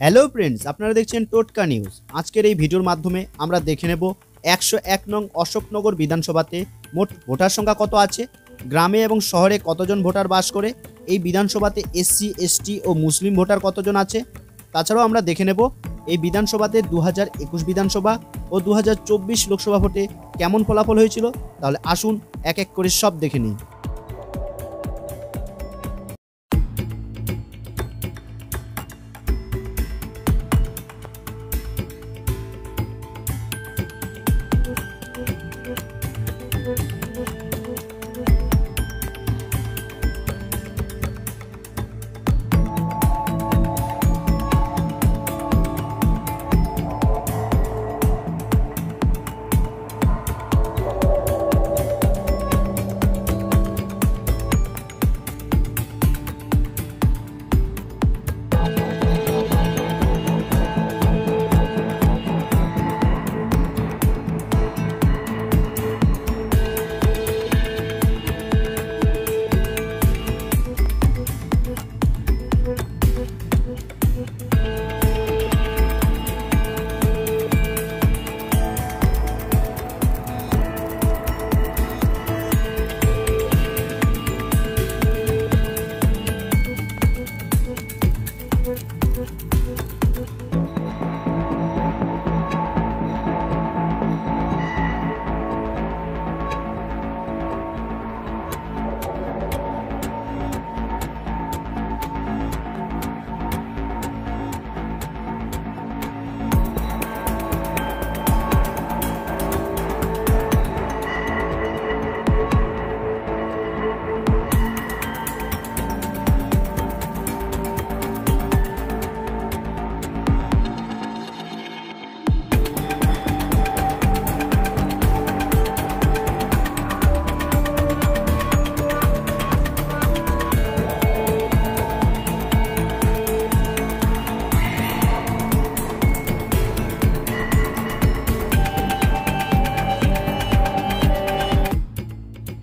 Hello friends, আপনারা দেখছেন টোটকা নিউজ। আজকের এই ভিডিওর মাধ্যমে আমরা দেখে নেব 101 নং অশোকনগর বিধানসভাতে মোট ভোটার সংখ্যা কত আছে, গ্রামে এবং শহরে কতজন ভোটার বাস করে, এই বিধানসভাতে এসসি এসটি ও মুসলিম ভোটার কতজন আছে। তাছাড়াও আমরা দেখে নেব এই বিধানসভাতে 2021 বিধানসভা ও 2024 লোকসভা ভোটে কেমন ফলাফল হয়েছিল। তাহলে আসুন এক এক করে সব দেখে নিই।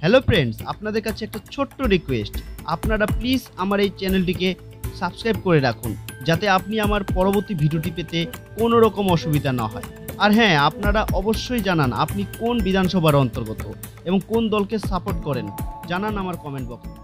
হ্যালো ফ্রেন্ডস, আপনাদের কাছে একটা ছোট্ট রিকোয়েস্ট, আপনারা প্লিজ আমার এই চ্যানেলটিকে সাবস্ক্রাইব করে রাখুন, যাতে আপনি আমার পরবর্তী ভিডিওটি পেতে কোনো রকম অসুবিধা না হয়। আর হ্যাঁ, আপনারা অবশ্যই জানান আপনি কোন বিধানসভার অন্তর্গত এবং কোন দলকে সাপোর্ট করেন, জানান আমার কমেন্ট বক্সে।